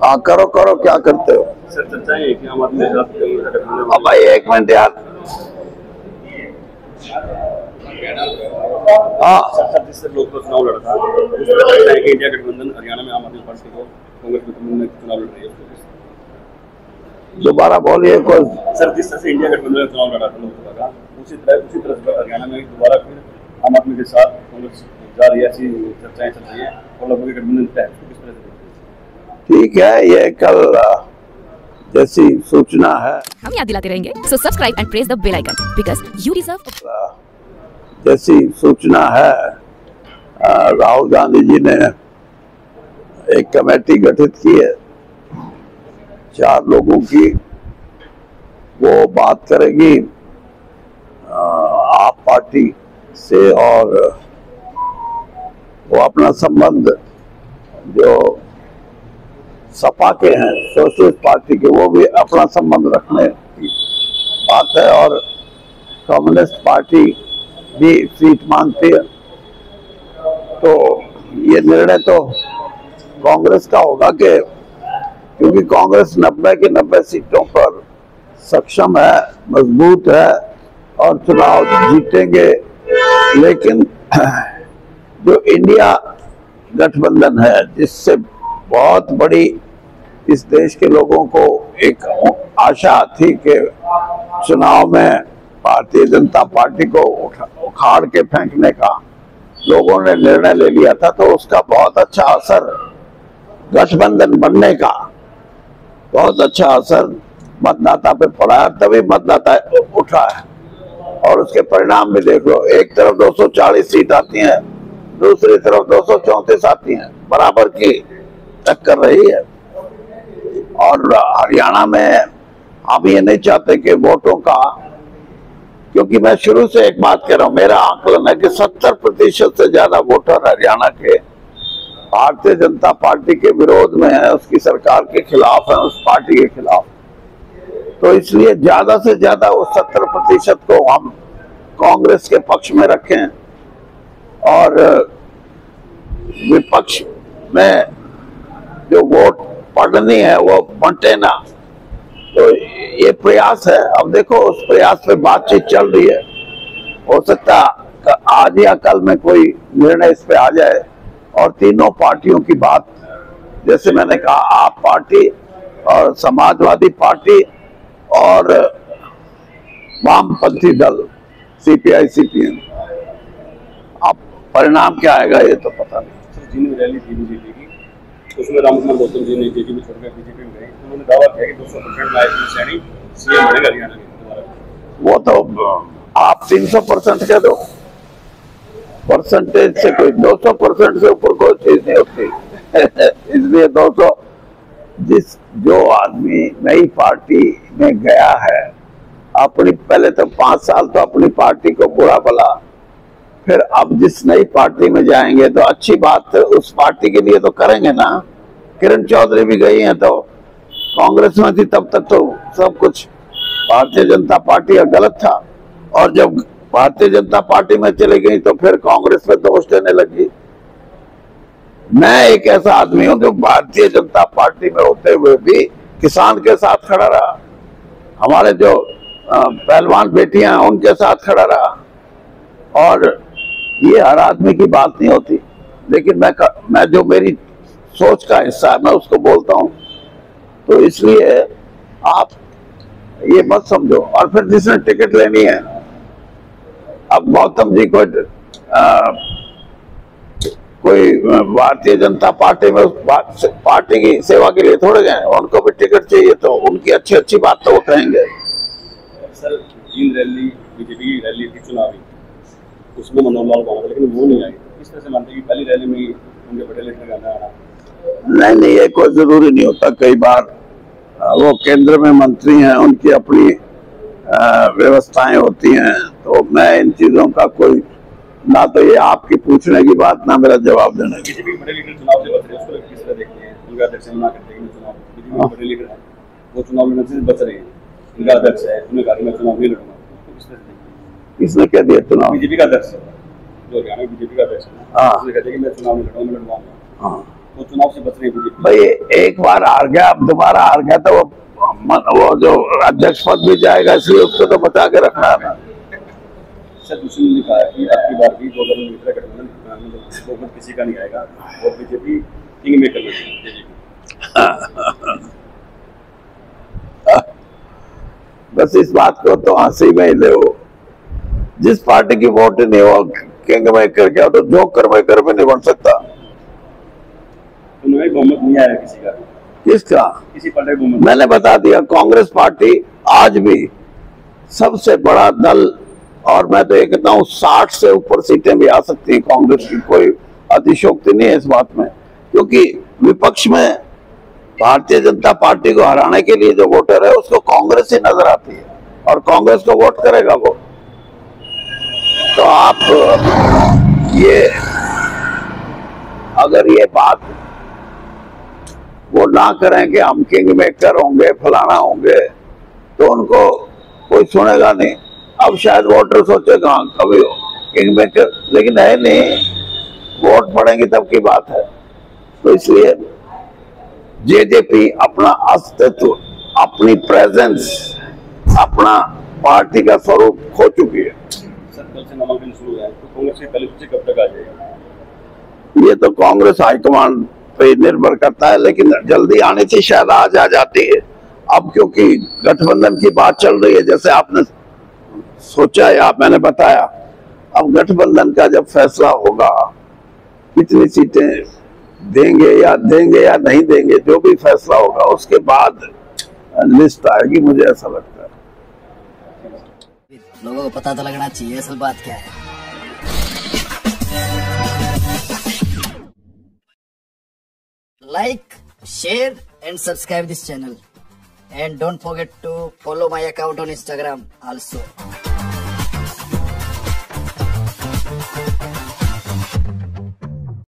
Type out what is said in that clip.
हाँ करो करो, क्या करते हो सर? चर्चाएं हैं कि आम आदमी के साथ अब भाई 1 मिनट यार। हाँ सर जिससे लोग तो चुनाव लड़ा था, उस पर चर्चा है कि इंडिया गठबंधन हरियाणा में आम आदमी पार्टी को कांग्रेस गठबंधन में चुनाव लड़ रही है। दोबारा बोलिए कोई। सर जिस तरह से इंडिया गठबंधन में चुनाव लड़ा था लोकसभा का, उसी तरह से हरियाणा में दोबारा फिर आम आदमी के साथ कांग्रेस जा रही है, ऐसी चर्चाएं चल रही है और लगभग गठबंधन तय है। किस तरह से? ठीक है, ये कल जैसी सूचना है हम याद दिलाते रहेंगे, so subscribe and press the bell icon because you deserve. जैसी सूचना है राहुल गांधी जी ने एक कमेटी गठित की है 4 लोगों की। वो बात करेगी आप पार्टी से और वो अपना संबंध जो सपा के हैं, सोशलिस्ट पार्टी के, वो भी अपना संबंध रखने की बात है और कम्युनिस्ट पार्टी भी सीट मांगती है। तो ये निर्णय तो कांग्रेस का होगा कि क्योंकि कांग्रेस 90 की 90 सीटों पर सक्षम है, मजबूत है और चुनाव जीतेंगे। लेकिन जो इंडिया गठबंधन है, जिससे बहुत बड़ी इस देश के लोगों को एक आशा थी कि चुनाव में भारतीय जनता पार्टी को उखाड़ के फेंकने का लोगों ने निर्णय ले लिया था, तो उसका बहुत अच्छा असर, गठबंधन बनने का बहुत अच्छा असर मतदाता पे पड़ा है, तभी मतदाता उठा है। और उसके परिणाम भी देख लो, एक तरफ 240 सीट आती हैं, दूसरी तरफ 234 आती हैं, बराबर की टक्कर रही है। और हरियाणा में हम ये नहीं चाहते कि वोटों का, क्योंकि मैं शुरू से एक बात कह रहा हूं, मेरा आंकलन है कि 70% से ज्यादा वोटर हरियाणा के भारतीय जनता पार्टी के विरोध में है, उसकी सरकार के खिलाफ है, उस पार्टी के खिलाफ। तो इसलिए ज्यादा से ज्यादा उस 70% को हम कांग्रेस के पक्ष में रखें और विपक्ष में जो वोट पड़नी है वो बंटे ना। तो ये प्रयास है। अब देखो उस प्रयास पे बातचीत चल रही है, हो सकता आज या कल में कोई निर्णय इस पे आ जाए और तीनों पार्टियों की बात, जैसे मैंने कहा, आप पार्टी और समाजवादी पार्टी और वामपंथी दल सीपीआई सीपीएम, अब परिणाम क्या आएगा ये तो पता नहीं। रैली थी बीजेपी की, उसमें रामकुमार गौतम जी ने जेडीयू छोड़कर बीजेपी में गए, उन्होंने दावा किया कि 200% लाइफ सैनी सीएम बनेगा हरियाणा में। वो तो आप 300% कह दो, परसेंटेज से कोई 200% से ऊपर कोई चीज नहीं होती। इसलिए 200, जो आदमी नई पार्टी में गया है, अपनी पहले तो 5 साल तो अपनी पार्टी को बुरा भला, फिर अब जिस नई पार्टी में जाएंगे तो अच्छी बात उस पार्टी के लिए तो करेंगे ना। किरण चौधरी भी गई हैं तो कांग्रेस में थी, तब तक तो सब कुछ भारतीय जनता पार्टी का गलत था, और जब भारतीय जनता पार्टी में चली गई तो फिर कांग्रेस पे दोष देने लगी। मैं एक ऐसा आदमी हूं जो भारतीय जनता पार्टी में होते हुए भी किसान के साथ खड़ा रहा, हमारे जो पहलवान बेटियां हैं उनके साथ खड़ा रहा, और ये हर आदमी की बात नहीं होती। लेकिन मैं जो मेरी सोच का हिस्सा है मैं उसको बोलता हूं। तो इसलिए आप ये मत समझो। और फिर जिसने टिकट लेनी है, अब गौतम जी को कोई भारतीय जनता पार्टी में उस पार्टी की सेवा के लिए थोड़े गए, उनको भी टिकट चाहिए, तो उनकी अच्छी अच्छी बात तो वो कहेंगे। सर जींद रैली बीजेपी की रैली थी चुनावी, उसमें मनोहर लाल गाना था, लेकिन वो नहीं आई। किस तरह से मानते हैं कि पहली रैली में ही उनके पटेल ने गाना आना? नहीं, ये कोई जरूरी नहीं होता। कई बार वो केंद्र में मंत्री हैं, उनकी अपनी व्यवस्थाएं होती हैं, तो मैं इन चीजों का कोई, ना तो ये आपकी पूछने की बात, ना मेरा जवाब देने की। बीजेपी के बड़े लीडर चुनाव से बच रहे हैं, उसको किस तरह देखते हैं? उनका अध्यक्ष मना करते हैं चुनाव, बीजेपी के बड़े लीडर हैं, वो चुनाव लड़ने से बच रहे हैं, उनका अध्यक्ष है, उन्होंने कहा कि मैं चुनाव नहीं लड़ूंगा, तो किस तरह से देखते हैं? किसने कह दिया चुनाव? बीजेपी का अध्यक्ष, जो हरियाणा बीजेपी का अध्यक्ष है, उसने कहा कि मैं चुनाव नहीं लड़ूंगा, मैं लड़वाऊंगा, वो चुनाव से बच रही है बीजेपी। भाई एक बार हार गया, अब दोबारा हार गया तो वो जो अध्यक्ष पद भी जाएगा, इसलिए उसको तो बचा के रखना है ना। सर दूसरी ने कहा कि आपकी बार भी 2019 का गठबंधन बहुमत किसी का नहीं आएगा और बीजेपी किंग मेकर बनेगी। बस इस बात को तो हंसी में ही ले, जिस पार्टी की वोट नहीं हो किंग मेकर क्या, तो जोकर मेकर भी नहीं बन सकता। उन्हें बहुमत नहीं आया किसी का, किसका? किसी पार्टी का बहुमत। मैंने बता दिया, कांग्रेस पार्टी आज भी सबसे बड़ा दल, और मैं तो ये कहता हूँ 60 से ऊपर सीटें भी आ सकती हैं कांग्रेस की, कोई अतिशोक्ति नहीं है इस बात में, क्योंकि विपक्ष में भारतीय जनता पार्टी को हराने के लिए जो वोटर है उसको कांग्रेस ही नजर आती है और कांग्रेस को वोट करेगा वो। तो आप ये अगर ये बात वो ना करें कि हम किंग मेकर होंगे, फलाना होंगे, तो उनको कोई सुनेगा नहीं। अब शायद वोटर सोचेगा कभी हो किंग मेकर, लेकिन है नहीं, वोट पड़ेंगे तब की बात है। तो इसलिए जेजेपी अपना अस्तित्व, अपनी प्रेजेंस, अपना पार्टी का स्वरूप खो चुकी है। सर कल से नामांकन शुरू है, तो कांग्रेस की पहली सूची कब तक आ जाएगा? ये तो कांग्रेस हाईकमान पे निर्भर करता है, लेकिन जल्दी आने से शायद आज आ जाती है। अब क्योंकि गठबंधन की बात चल रही है, जैसे आपने सोचा या मैंने बताया, अब गठबंधन का जब फैसला होगा कितनी सीटें देंगे या नहीं देंगे, जो भी फैसला होगा उसके बाद लिस्ट आएगी, मुझे ऐसा लगता है। लोगों को पता तो लगना चाहिए असल बात क्या है। Like, share and subscribe this channel, and don't forget to follow my account on Instagram also.